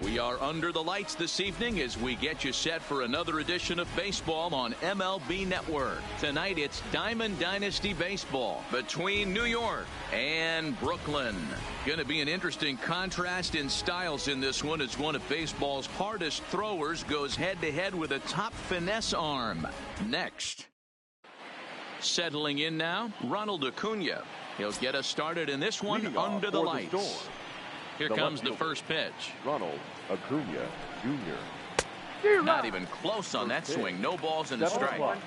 We are under the lights this evening as we get you set for another edition of baseball on MLB Network. Tonight it's Diamond Dynasty Baseball between New York and Brooklyn. Going to be an interesting contrast in styles in this one as one of baseball's hardest throwers goes head-to-head with a top finesse arm. Next. Settling in now, Ronald Acuna. He'll get us started in this one under the lights. Here comes the first pitch. Ronald Acuna Jr. Not even close on that swing. No balls and a strike.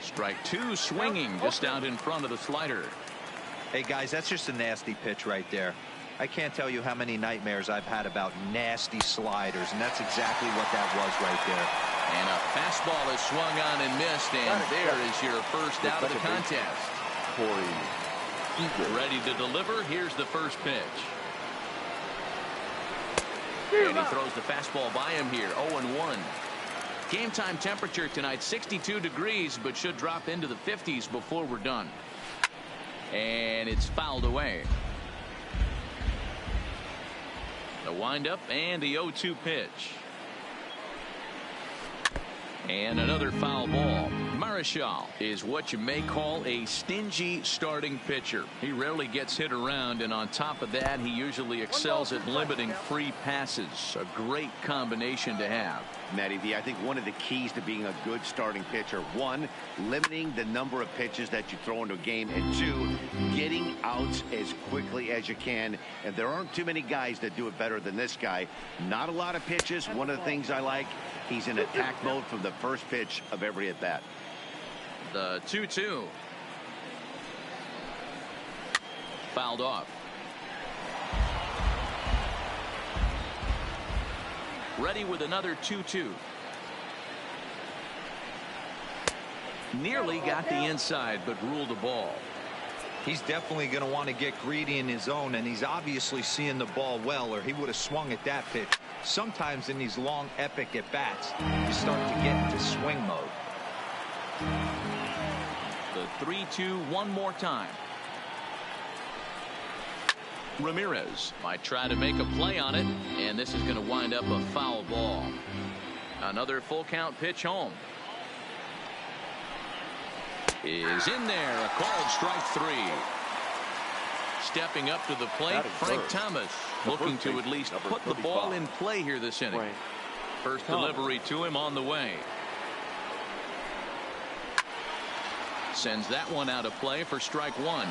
Strike two, swinging just out in front of the slider. Hey guys, that's just a nasty pitch right there. I can't tell you how many nightmares I've had about nasty sliders, and that's exactly what that was right there. And a fastball is swung on and missed, and there is your first out of the contest. Ready to deliver. Here's the first pitch. And he throws the fastball by him here, 0-1. Game time temperature tonight, 62 degrees, but should drop into the 50s before we're done. And it's fouled away. The windup and the 0-2 pitch. And another foul ball. Marichal is what you may call a stingy starting pitcher. He rarely gets hit around, and on top of that, he usually excels at limiting free passes. A great combination to have. Matty V, I think one of the keys to being a good starting pitcher, one, limiting the number of pitches that you throw into a game, and two, getting outs as quickly as you can. And there aren't too many guys that do it better than this guy. Not a lot of pitches. One of the things I like, he's in attack mode from the first pitch of every at bat. The 2-2. Fouled off. Ready with another 2-2. Nearly got the inside, but ruled a ball. He's definitely going to want to get greedy in his zone, and he's obviously seeing the ball well, or he would have swung at that pitch. Sometimes in these long, epic at-bats, you start to get into swing mode. The 3-2 one more time. Ramirez might try to make a play on it, and this is going to wind up a foul ball. Another full count pitch home. Is in there, a called strike three. Stepping up to the plate, Frank Thomas, looking to at least put the ball in play here this inning. First delivery to him on the way. Sends that one out of play for strike one.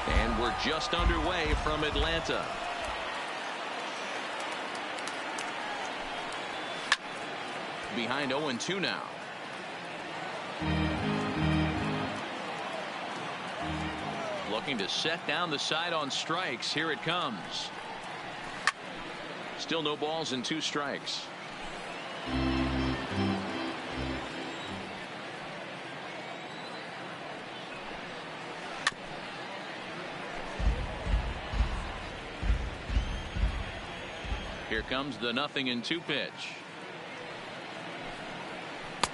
And we're just underway from Atlanta. Behind 0-2 now. Looking to set down the side on strikes. Here it comes. Still no balls and 2 strikes. Here comes the 0-2 pitch.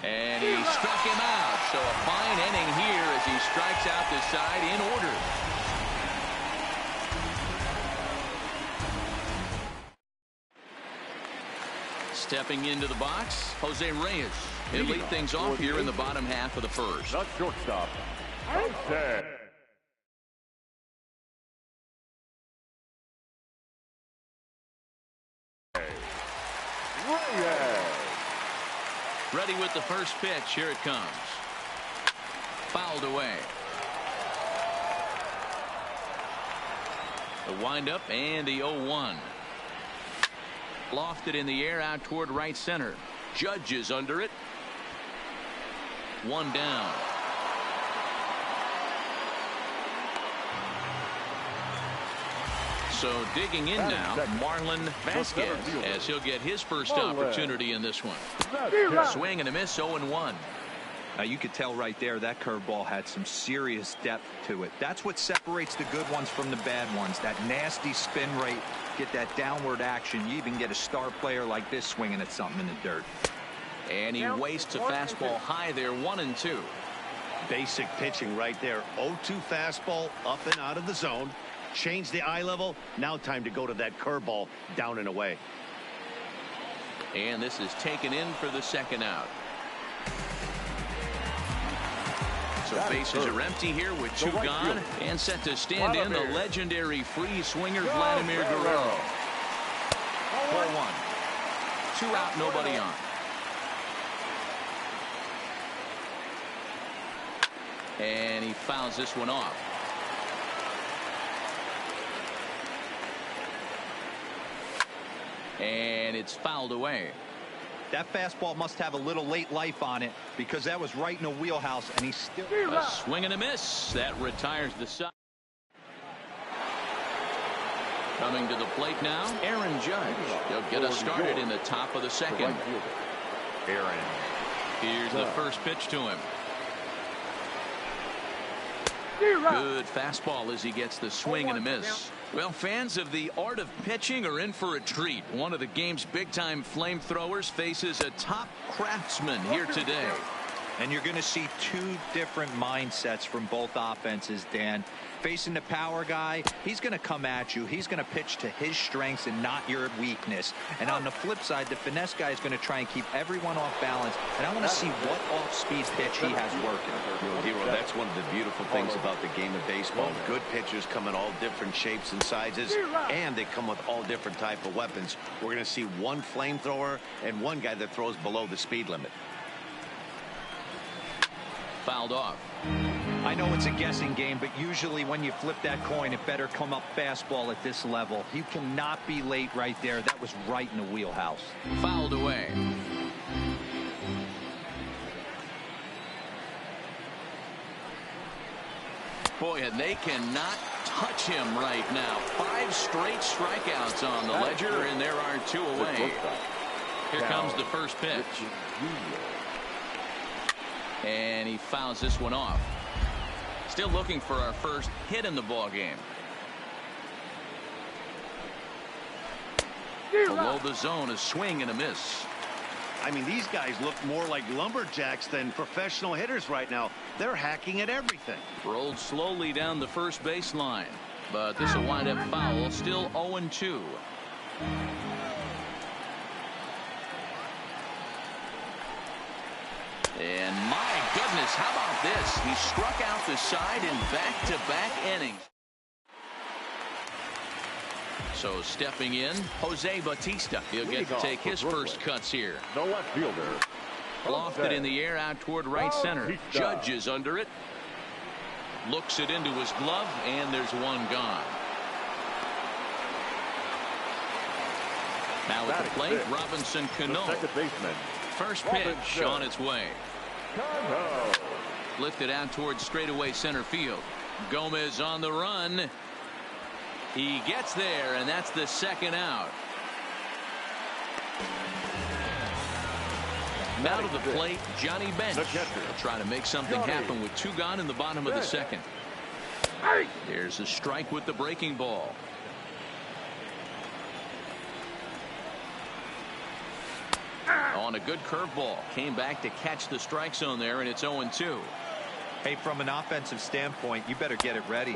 And he struck him out. So a fine inning here as he strikes out the side in order. Stepping into the box, Jose Reyes. He'll lead things off here in the bottom half of the first. The shortstop, Jose Reyes. Ready with the first pitch. Here it comes. Fouled away. The windup and the 0-1. Lofted in the air out toward right center. Judge is under it. One down. So digging in now, Marlon Vasquez, as he'll get his first opportunity in this one. Swing and a miss, 0-1. Now you could tell right there that curveball had some serious depth to it. That's what separates the good ones from the bad ones. That nasty spin rate, get that downward action. You even get a star player like this swinging at something in the dirt. And he wastes a fastball high there, 1-2. Basic pitching right there. 0-2 fastball up and out of the zone. Change the eye level. Now time to go to that curveball down and away. And this is taken in for the second out. So bases are empty here with two gone, and set to stand in the legendary free swinger Vladimir Guerrero. 4-1. 2 out, nobody on. And he fouls this one off. And it's fouled away. That fastball must have a little late life on it, because that was right in the wheelhouse, and he's still... A swing and a miss. That retires the side. Coming to the plate now, Aaron Judge. He'll get us started in the top of the second. Aaron. Here's the first pitch to him. Good fastball as he gets the swing and a miss. Well, fans of the art of pitching are in for a treat. One of the game's big-time flamethrowers faces a top craftsman here today. And you're going to see two different mindsets from both offenses, Dan. Facing the power guy, he's going to come at you. He's going to pitch to his strengths and not your weakness. And on the flip side, the finesse guy is going to try and keep everyone off balance. And I want to see what off-speed pitch he has working. Hero, that's one of the beautiful things about the game of baseball. Good pitchers come in all different shapes and sizes, and they come with all different type of weapons. We're going to see one flamethrower and one guy that throws below the speed limit. Fouled off. I know it's a guessing game, but usually when you flip that coin, it better come up fastball at this level. You cannot be late right there. That was right in the wheelhouse. Fouled away. Boy, and they cannot touch him right now. 5 straight strikeouts on the ledger, and there are 2 away. Here comes the first pitch. And he fouls this one off. Still looking for our first hit in the ball game. Below the zone, a swing and a miss. I mean, these guys look more like lumberjacks than professional hitters right now. They're hacking at everything. Rolled slowly down the first baseline, but this will wind up foul. Still 0-2. And my goodness, how about this? He struck out the side in back-to-back innings. So stepping in, Jose Bautista. He'll get to take his first cuts here. The left fielder. Lofted in the air out toward right center. Judge is under it. Looks it into his glove, and there's one gone. Now at the plate, Robinson Cano. Second baseman. First pitch on its way. Lifted out towards straightaway center field. Gomez on the run. He gets there, and that's the second out. Now to the plate, Johnny Bench. He'll try to make something happen with 2 gone in the bottom of the second. Here's a strike with the breaking ball. On a good curveball. Came back to catch the strike zone there, and it's 0-2. Hey, from an offensive standpoint, you better get it ready.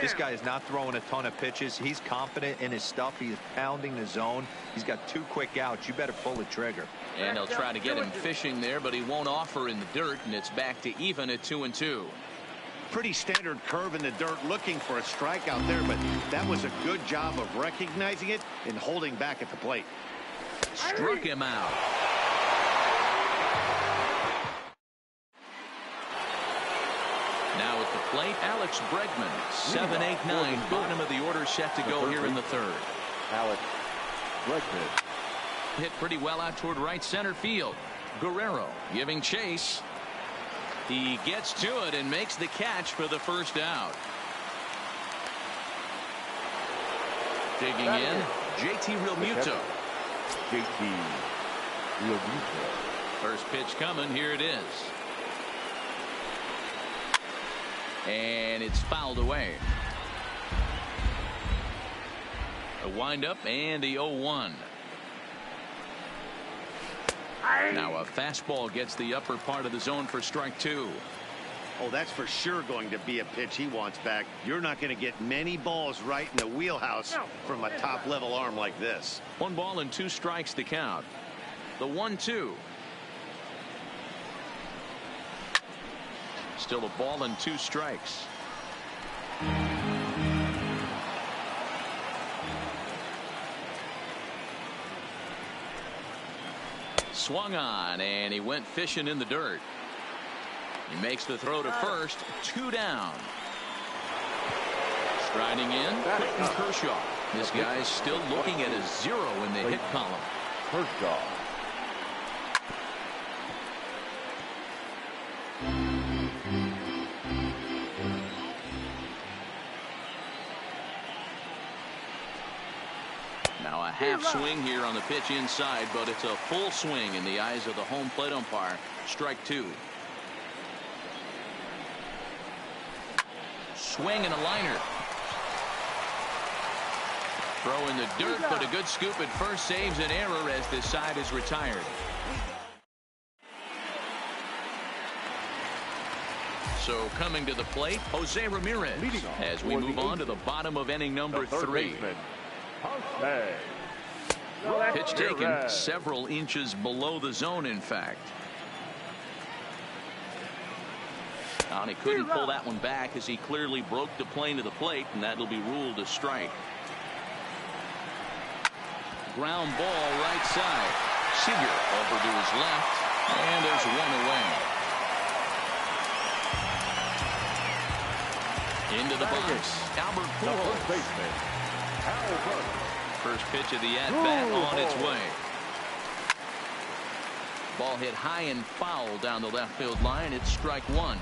This guy is not throwing a ton of pitches. He's confident in his stuff. He's pounding the zone. He's got 2 quick outs. You better pull the trigger. And they'll try to get him fishing there, but he won't offer in the dirt, and it's back to even at 2-2. Pretty standard curve in the dirt, looking for a strikeout there, but that was a good job of recognizing it and holding back at the plate. Struck him out. Now at the plate, Alex Bregman. 7-8-9, bottom of the order set to go here in the third. Alex Bregman. Hit pretty well out toward right center field. Guerrero giving chase. He gets to it and makes the catch for the first out. Digging in, JT Realmuto. JT Realmuto. First pitch coming. Here it is. And it's fouled away. A windup and the 0-1. Now a fastball gets the upper part of the zone for strike 2. Oh, that's for sure going to be a pitch he wants back. You're not going to get many balls right in the wheelhouse from a top-level arm like this. 1 ball and 2 strikes to count. The 1-2. Still a ball and 2 strikes. Swung on, and he went fishing in the dirt. He makes the throw to first. 2 down. Striding in, Clayton Kershaw. This guy's still looking at a 0 in the hit column. Kershaw. Now a half swing here on the pitch inside, but it's a full swing in the eyes of the home plate umpire. Strike 2. Swing and a liner. Throw in the dirt, but a good scoop at first saves an error as this side is retired. So coming to the plate, Jose Ramirez, as we move on to the bottom of inning number 3. Pitch taken several inches below the zone, in fact. And he couldn't pull that one back as he clearly broke the plane to the plate, and that'll be ruled a strike. Ground ball right side. Seager over to his left, and there's 1 away. Into the box, Albert Pujols. First pitch of the at-bat on its way. Ball hit high and foul down the left field line. It's strike 1.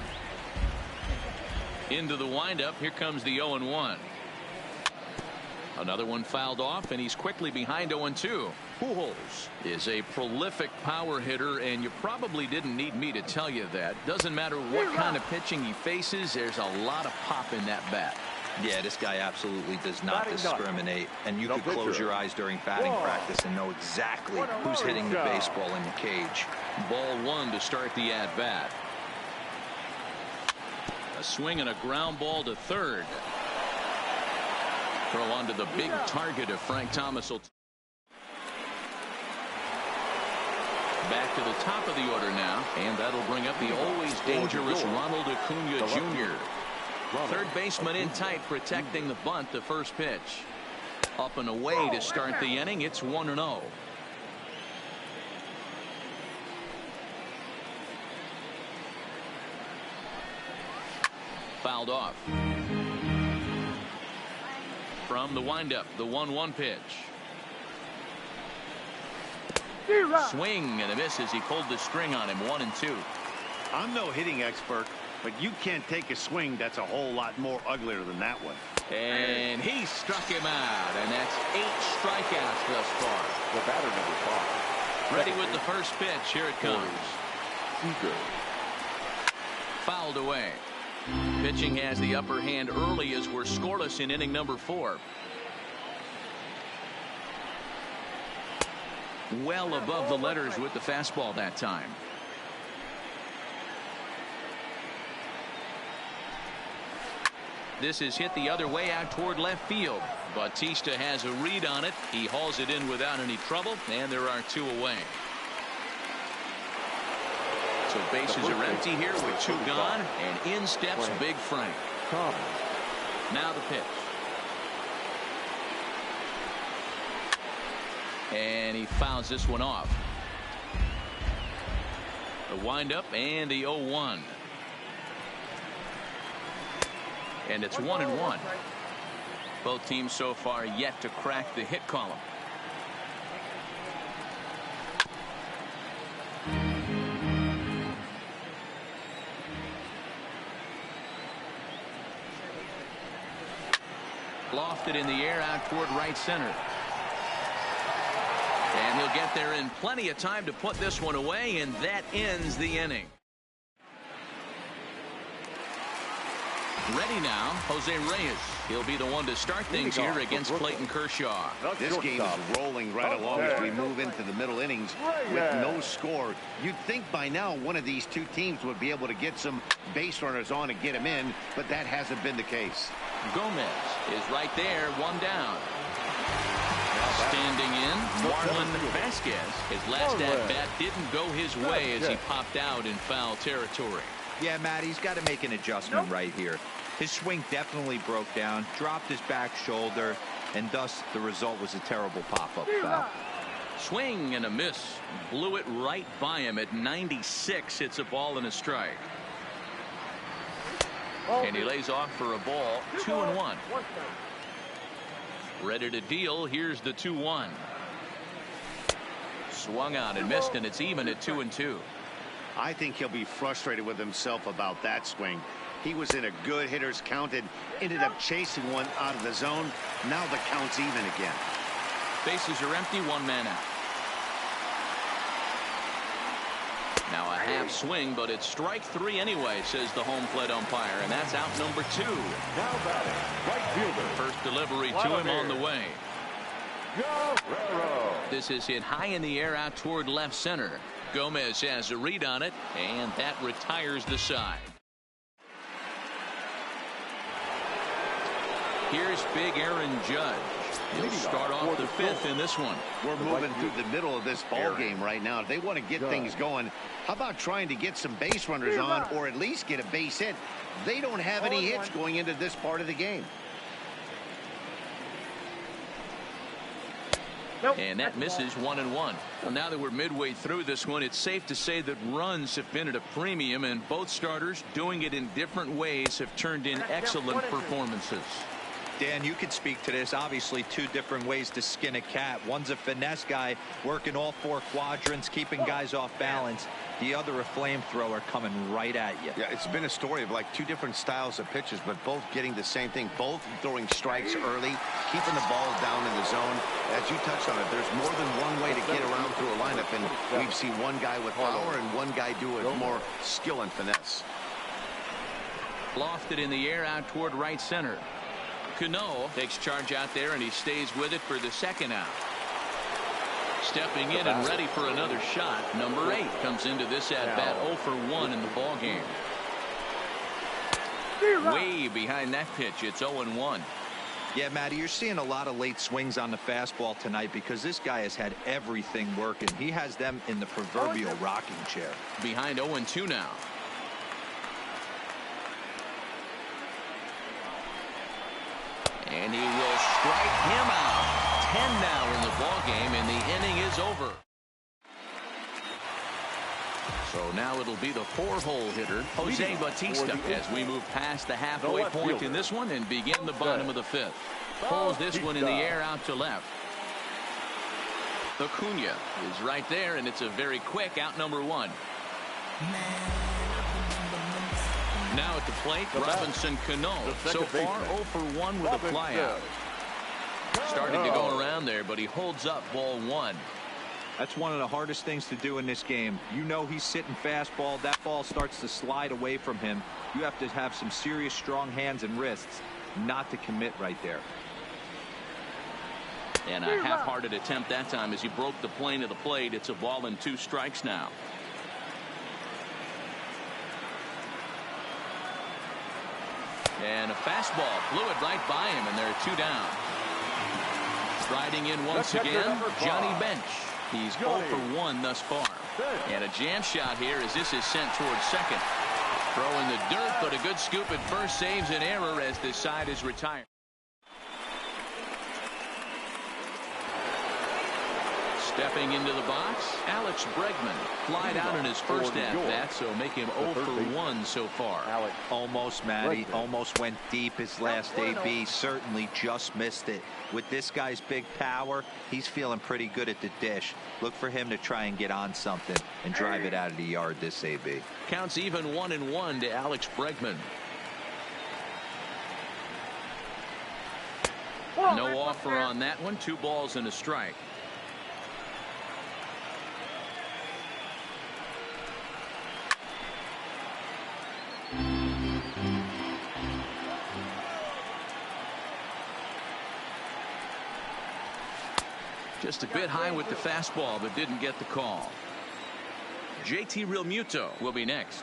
Into the windup. Here comes the 0-1. Another one fouled off, and he's quickly behind 0-2. Pujols is a prolific power hitter, and you probably didn't need me to tell you that. Doesn't matter what kind of pitching he faces, there's a lot of pop in that bat. Yeah, this guy absolutely does not discriminate, and you could close your eyes during batting practice and know exactly who's hitting the baseball in the cage. Ball 1 to start the at-bat. A swing and a ground ball to third. Throw onto the big target of Frank Thomas. Back to the top of the order now, and that'll bring up the always dangerous Ronald Acuna Jr. Third baseman in tight, protecting the bunt. The first pitch. Up and away to start the inning. It's 1-0. Fouled off. From the windup, the 1-1 pitch. Swing and a miss as he pulled the string on him. 1-2. I'm no hitting expert, but you can't take a swing that's a whole lot more uglier than that one. And he struck him out, and that's 8 strikeouts thus far. The batter number 5. Ready with the first pitch. Here it comes. Seager. Fouled away. Pitching has the upper hand early as we're scoreless in inning number 4. Well above the letters with the fastball that time. This is hit the other way out toward left field. Bautista has a read on it. He hauls it in without any trouble, and there are 2 away. So bases are empty here with 2 gone, and in steps Big Frank. Now the pitch. And he fouls this one off. The windup and the 0-1. And it's 1-1. Both teams so far yet to crack the hit column. Lofted in the air out toward right center. And he'll get there in plenty of time to put this one away, and that ends the inning. Ready now, Jose Reyes. He'll be the one to start things here against Clayton Kershaw. This game is rolling right along as we move into the middle innings with no score. You'd think by now one of these two teams would be able to get some base runners on and get them in, but that hasn't been the case. Gomez is right there, one down. Standing in, Marlon Vasquez. His last at-bat didn't go his way as he popped out in foul territory. Yeah, Matt, he's got to make an adjustment right here. His swing definitely broke down, dropped his back shoulder, and thus the result was a terrible pop-up foul. Swing and a miss. Blew it right by him at 96. It's a ball and a strike. And he lays off for a ball. 2-1. Ready to deal. Here's the 2-1. Swung out and missed, and it's even at 2-2. I think he'll be frustrated with himself about that swing. He was in a good hitter's count and ended up chasing one out of the zone. Now the count's even again. Bases are empty, one man out. Now a half swing, but it's strike three anyway, says the home plate umpire, and that's out number 2. Now batting, right fielder. First delivery to him on the way. Guerrero. This is hit high in the air out toward left center. Gomez has a read on it, and that retires the side. Here's big Aaron Judge. He'll start off the 5th in this one. We're moving through the middle of this ball game right now. If they want to get things going, how about trying to get some base runners on or at least get a base hit? They don't have any hits going into this part of the game. And that misses 1-1. Well, now that we're midway through this one, it's safe to say that runs have been at a premium, and both starters, doing it in different ways, have turned in excellent performances. Dan, you could speak to this. Obviously, two different ways to skin a cat. One's a finesse guy working all 4 quadrants, keeping guys off balance. The other, a flamethrower coming right at you. Yeah, it's been a story of like two different styles of pitches, but both getting the same thing. Both throwing strikes early, keeping the ball down in the zone. As you touched on it, there's more than one way to get around through a lineup, and we've seen one guy with power and one guy do it more skill and finesse. Lofted in the air out toward right center. Cano takes charge out there, and he stays with it for the second out. Stepping in and ready for another shot. Number 8 comes into this at-bat 0 for 1 in the ball game. Way behind that pitch. It's 0-1. Yeah, Matty, you're seeing a lot of late swings on the fastball tonight because this guy has had everything working. He has them in the proverbial rocking chair. Behind 0-2 now. And he will strike him out. 10 now in the ball game, and the inning is over. So now it'll be the 4-hole hitter, Jose Bautista, as we move past the halfway point in this one and begin the bottom of the 5th. Pulls this one in the air out to left. Acuna is right there, and it's a very quick out number 1. Now at the plate, Robinson Cano. So far, 0 for 1 with a flyout. Starting to go around there, but he holds up ball 1. That's one of the hardest things to do in this game. You know he's sitting fastball. That ball starts to slide away from him. You have to have some serious strong hands and wrists not to commit right there. And a half-hearted attempt that time as he broke the plane of the plate. It's a ball and 2 strikes now. And a fastball flew it right by him, and there are 2 down. Striding in once again, Johnny Bench. He's 0 for 1 thus far. And a jam shot here as this is sent towards second. Throwing the dirt, but a good scoop at first saves an error as this side is retired. Stepping into the box, Alex Bregman flied out in his first at-bat, so make him 0 for 1 so far. Almost, Matty. Almost went deep his last AB. Certainly just missed it. With this guy's big power, he's feeling pretty good at the dish. Look for him to try and get on something and drive it out of the yard this AB. Counts even 1-1 to Alex Bregman. No offer on that one. 2 balls and a strike. Just a bit high with the fastball, but didn't get the call. JT Realmuto will be next.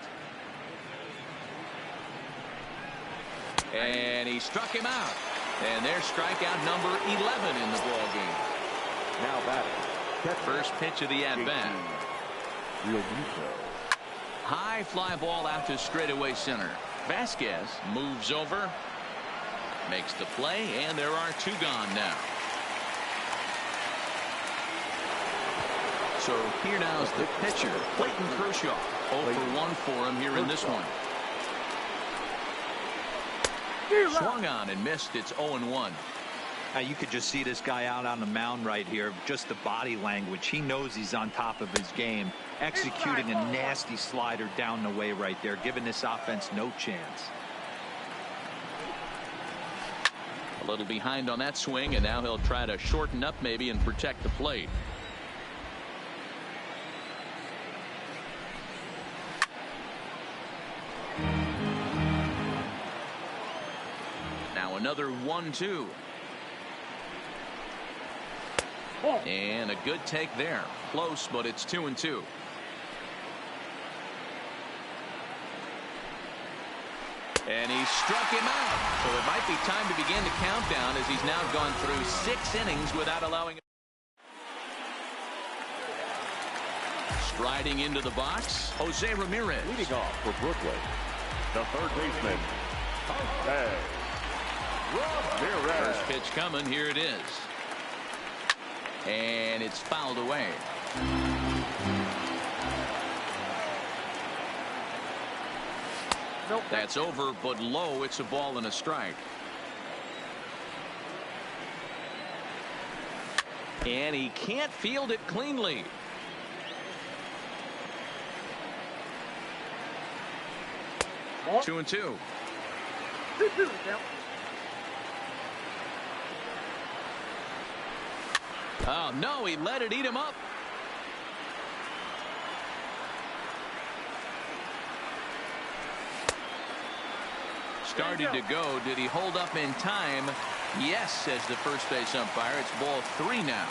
And he struck him out. And there's strikeout number 11 in the ball game. Now batting. First pitch of the at-bat. High fly ball out to straightaway center. Vasquez moves over, makes the play, and there are 2 gone now. So here now is the pitcher, Clayton Kershaw. 0 for 1 for him here in this one. Swung on and missed. It's 0-1. Now you could just see this guy out on the mound right here. Just the body language. He knows he's on top of his game. Executing a nasty slider down the way right there, giving this offense no chance. A little behind on that swing, and now he'll try to shorten up maybe and protect the plate. Now another 1-2. And a good take there. Close, but it's 2-2. And he struck him out. So it might be time to begin the countdown as he's now gone through 6 innings without allowing. Striding into the box, Jose Ramirez. Leading off for Brooklyn, the third baseman, Jose Ramirez. First pitch coming. Here it is. And it's fouled away. Nope. That's over, but low. It's a ball and a strike. And he can't field it cleanly. Oh. 2-2. Oh, no, he let it eat him up. Started to go. Did he hold up in time? Yes, says the first base umpire. It's ball 3 now.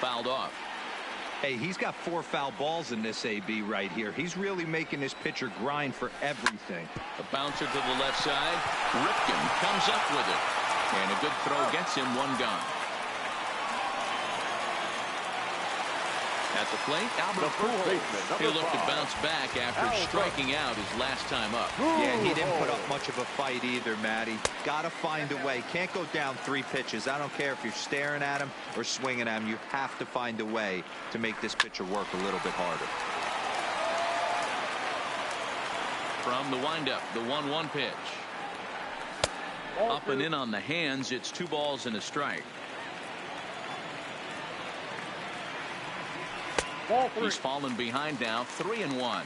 Fouled off. Hey, he's got 4 foul balls in this AB right here. He's really making this pitcher grind for everything. A bouncer to the left side. Ripken comes up with it. And a good throw gets him 1 gone. At the plate, Albert Pujols. He'll look to bounce back after striking out his last time up. Yeah, he didn't put up much of a fight either, Matty. Got to find a way. Can't go down 3 pitches. I don't care if you're staring at him or swinging at him. You have to find a way to make this pitcher work a little bit harder. From the windup, the 1-1 pitch. Up and in on the hands. It's 2 balls and a strike. He's fallen behind now, 3-1.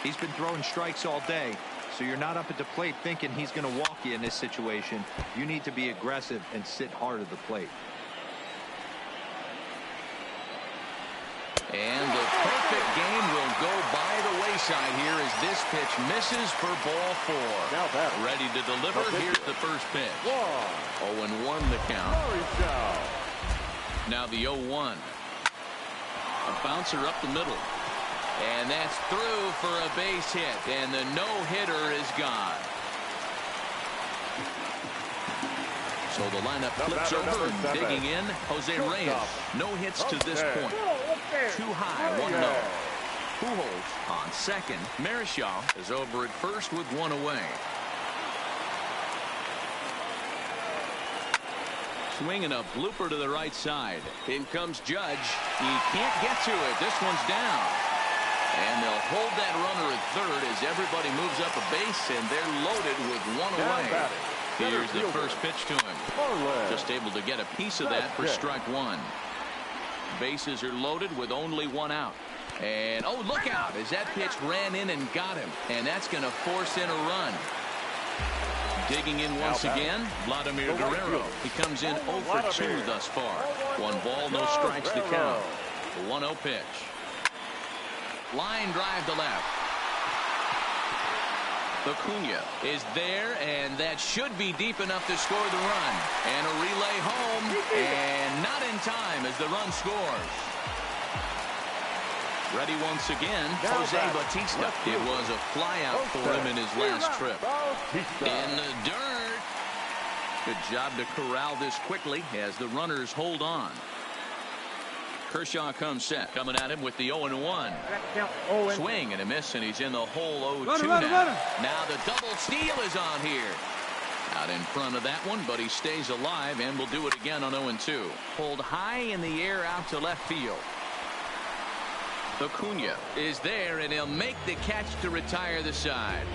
He's been throwing strikes all day, so you're not up at the plate thinking he's going to walk you in this situation. You need to be aggressive and sit hard at the plate. And the perfect game will go by the wayside here as this pitch misses for ball 4. Now that ready to deliver. Here's the first pitch. 0-1 the count. Now the 0-1. A bouncer up the middle. And that's through for a base hit. And the no-hitter is gone. So the lineup flips over and digging in. Jose Reyes. No hits to this point. Too high, 1-0. Pujols on second. Marichal is over at first with 1 away. Swinging a blooper to the right side. In comes Judge. He can't get to it. This one's down. And they'll hold that runner at third as everybody moves up a base, and they're loaded with 1 away. Here's the first pitch to him. Just able to get a piece of that for strike 1. Bases are loaded with only 1 out. And, oh, look out as that pitch ran in and got him. And that's going to force in a run. Digging in once again, Vladimir Guerrero. He comes in 0 for 2 thus far. 1 ball, no strikes to count. The 1-0 pitch. Line drive to left. Acuna is there, and that should be deep enough to score the run. And a relay home, and not in time as the run scores. Ready once again, Jose Bautista. It was a flyout for him in his last trip. In the dirt. Good job to corral this quickly as the runners hold on. Kershaw comes set, coming at him with the 0-1. Swing and a miss, and he's in the hole 0-2 now. Now the double steal is on here. Out in front of that one, but he stays alive and will do it again on 0-2. Pulled high in the air out to left field. Acuna is there, and he'll make the catch to retire the side.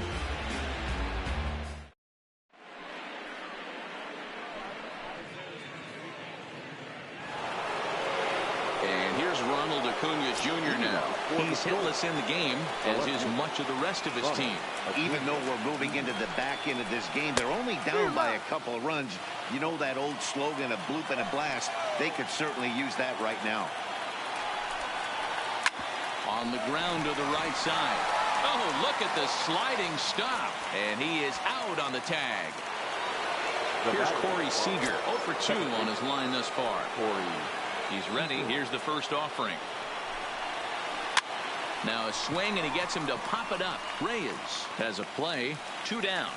Acuna Jr. now. He's hitless in the game, as is much of the rest of his team. Even though we're moving into the back end of this game, they're only down by a couple of runs. You know that old slogan, a bloop and a blast. They could certainly use that right now. On the ground to the right side. Oh, look at the sliding stop. And he is out on the tag. Here's Corey Seager, 0 for 2 on his line thus far. He's ready. Here's the first offering. Now a swing, and he gets him to pop it up. Reyes has a play. 2 down.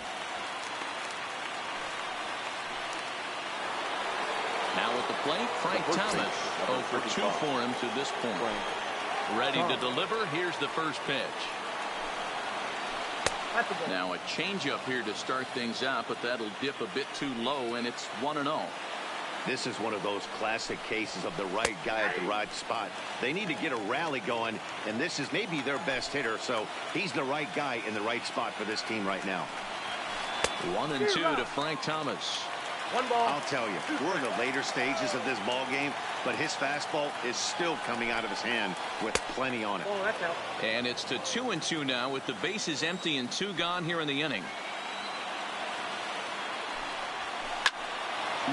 Now at the plate, Frank Thomas. 0 for 2 for him to this point. Ready to deliver. Here's the first pitch. Now a changeup here to start things out, but that'll dip a bit too low, and it's 1-0. This is one of those classic cases of the right guy at the right spot. They need to get a rally going, and this is maybe their best hitter, so he's the right guy in the right spot for this team right now. 1-2 to Frank Thomas. 1 ball. I'll tell you, we're in the later stages of this ball game, but his fastball is still coming out of his hand with plenty on it. Oh, that's out. And it's to 2-2 now with the bases empty and 2 gone here in the inning.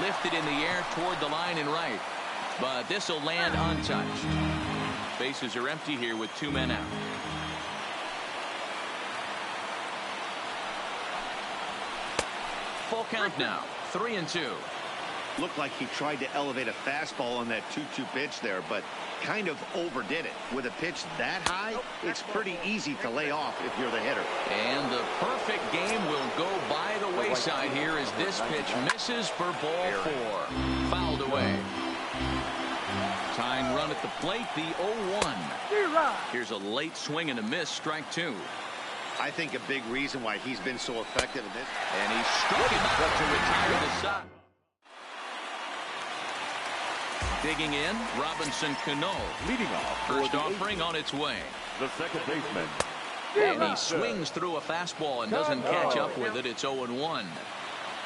Lifted in the air toward the line and right, but this will land untouched. Bases are empty here with 2 men out. Full count now. 3-2. Looked like he tried to elevate a fastball on that 2-2 pitch there, but kind of overdid it. With a pitch that high, it's pretty easy to lay off if you're the hitter. And the perfect game will go by the wayside here as this pitch misses for ball 4. Fouled away. Tying run at the plate, the 0-1. Here's a late swing and a miss, strike 2. I think a big reason why he's been so effective in this. And he struck him out to retire the side. Digging in, Robinson Cano. Leading off. First offering on its way. The second baseman. And he swings through a fastball and doesn't catch up with it. It's 0-1.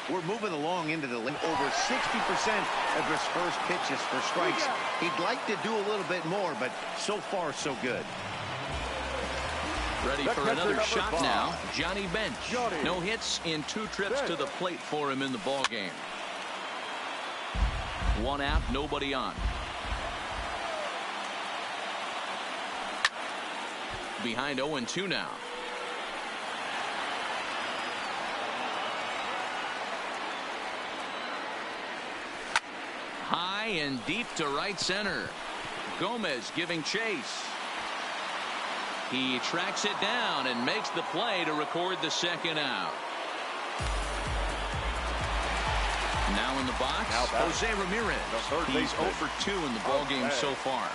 We're moving along into the lane. Over 60% of his first pitches for strikes. He'd like to do a little bit more, but so far so good. Ready for another shot now. Johnny Bench. No hits in 2 trips to the plate for him in the ball game. 1 out, nobody on. Behind 0-2 now. High and deep to right center. Gomez giving chase. He tracks it down and makes the play to record the second out. Now in the box, Jose Ramirez. He's 0 for 2 in the ballgame so far.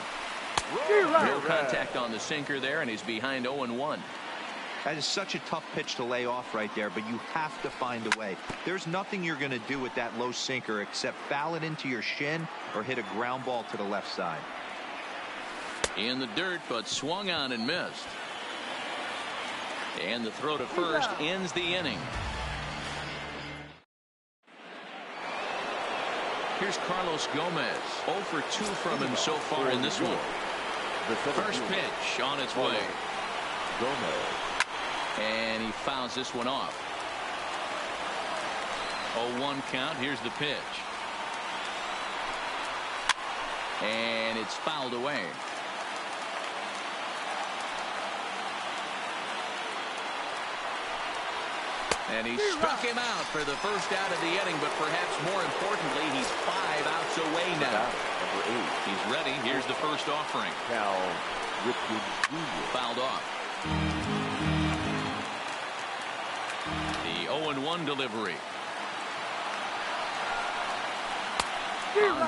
No contact on the sinker there, and he's behind 0-1. That is such a tough pitch to lay off right there, but you have to find a way. There's nothing you're going to do with that low sinker except foul it into your shin or hit a ground ball to the left side. In the dirt, but swung on and missed. And the throw to first ends the inning. Here's Carlos Gomez. 0 for 2 from him so far in this one. First pitch on its way. Gomez. And he fouls this one off. 0-1 count. Here's the pitch. And it's fouled away. And he struck him out for the first out of the inning, but perhaps more importantly, he's 5 outs away now. Number 8. He's ready. Here's the first offering. Cal Ripken Jr. Fouled off. The 0-1 delivery.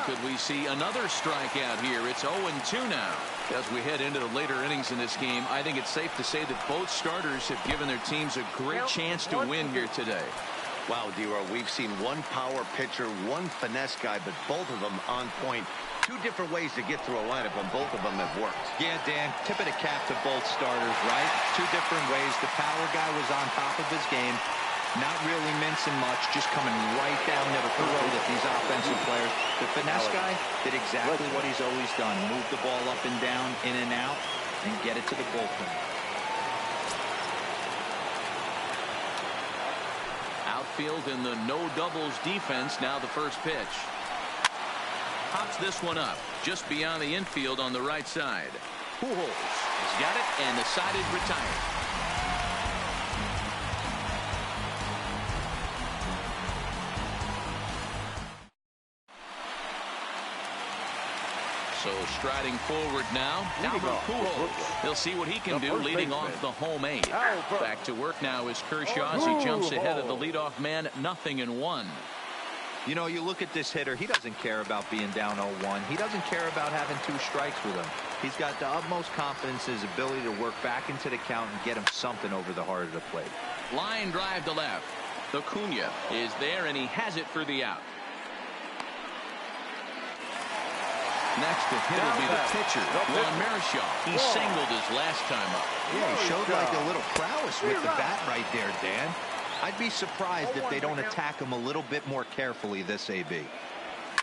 Could we see another strikeout here? It's 0-2 now. As we head into the later innings in this game, I think it's safe to say that both starters have given their teams a great chance to win here today. Wow, D-Roy, we've seen one power pitcher, one finesse guy, but both of them on point. 2 different ways to get through a lineup, and both of them have worked. Yeah, Dan, tip of the cap to both starters, right? 2 different ways. The power guy was on top of his game. Not really mincing much, just coming right down to the throat at these offensive players. The finesse guy did exactly what he's always done. Move the ball up and down, in and out, and get it to the bullpen. Outfield in the no doubles defense. Now the first pitch. Pops this one up just beyond the infield on the right side. Pujols has got it, and the side is retired. So striding forward now, Albert Pujols. He'll see what he can do leading off the home 8. Back to work now is Kershaw as he jumps ahead of the leadoff man, 0-1. You know, you look at this hitter, he doesn't care about being down 0-1. He doesn't care about having 2 strikes with him. He's got the utmost confidence in his ability to work back into the count and get him something over the heart of the plate. Line drive to left. Acuna is there, and he has it for the out. Next to hit will be the pitcher, Juan Marichal. He singled his last time up. Yeah, he showed like a little prowess with the bat right there, Dan. I'd be surprised if they don't attack him a little bit more carefully this AB.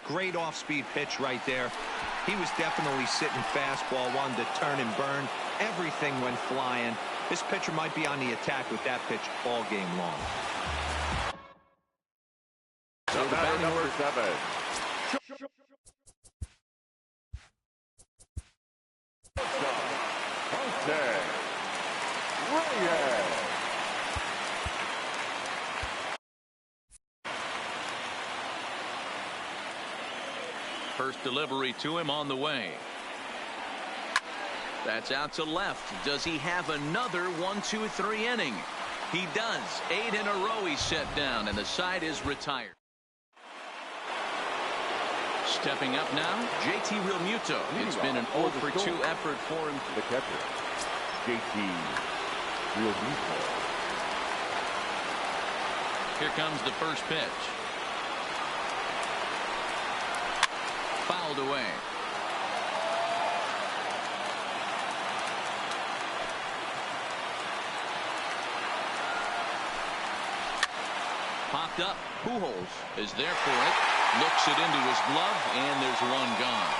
Great off-speed pitch right there. He was definitely sitting fastball, wanted to turn and burn. Everything went flying. This pitcher might be on the attack with that pitch all game long. So the batting number 7. First delivery to him on the way. That's out to left. Does he have another 1-2-3 inning? He does. 8 in a row he's set down, and the side is retired. Stepping up now, JT Realmuto. It's been an 0-for-2 effort for him. The catcher, JT Realmuto. Here comes the first pitch. Fouled away. Popped up. Pujols is there for it. Looks it into his glove, and there's one gone.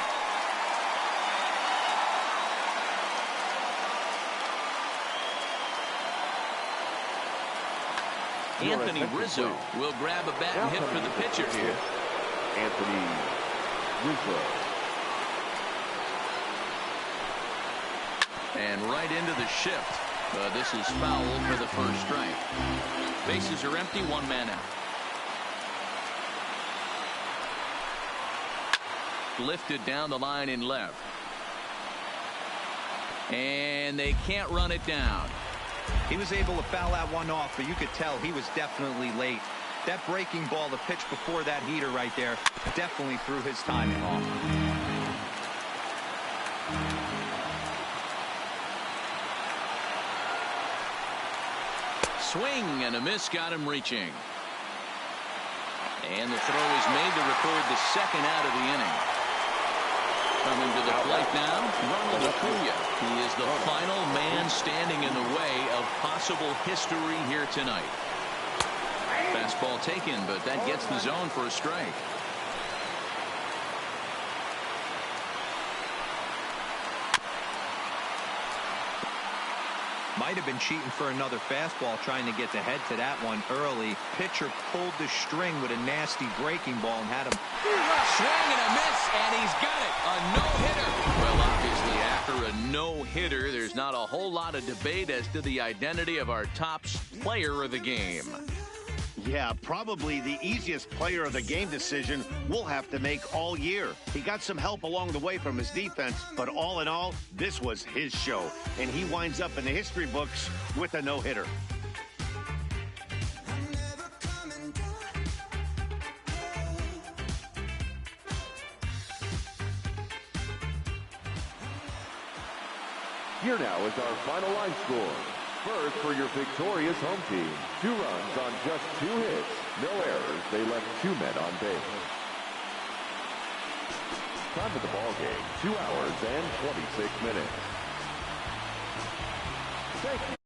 Anthony Rizzo will grab a bat and hit for the pitcher here. Anthony Rizzo. And right into the shift. This is foul for the first strike. Bases are empty, 1 man out. Lifted down the line in left. And they can't run it down. He was able to foul that one off, but you could tell he was definitely late. That breaking ball, the pitch before that heater right there, definitely threw his timing off. Swing and a miss got him reaching. And the throw is made to record the second out of the inning. Coming to the plate now, Ronald Acuna. He is the final man standing in the way of possible history here tonight. Fastball taken, but that gets the zone for a strike. Might have been cheating for another fastball, trying to get the head to that one early. Pitcher pulled the string with a nasty breaking ball and had him. Swing and a miss, and he's got it. A no-hitter. Well, obviously, after a no-hitter, there's not a whole lot of debate as to the identity of our top player of the game. Yeah, probably the easiest player of the game decision we'll have to make all year. He got some help along the way from his defense, but all in all, this was his show. And he winds up in the history books with a no-hitter. Here now is our final line score. First, for your victorious home team, 2 runs on just 2 hits. No errors. They left 2 men on base. Time for the ball game, 2 hours and 26 minutes. Thank you.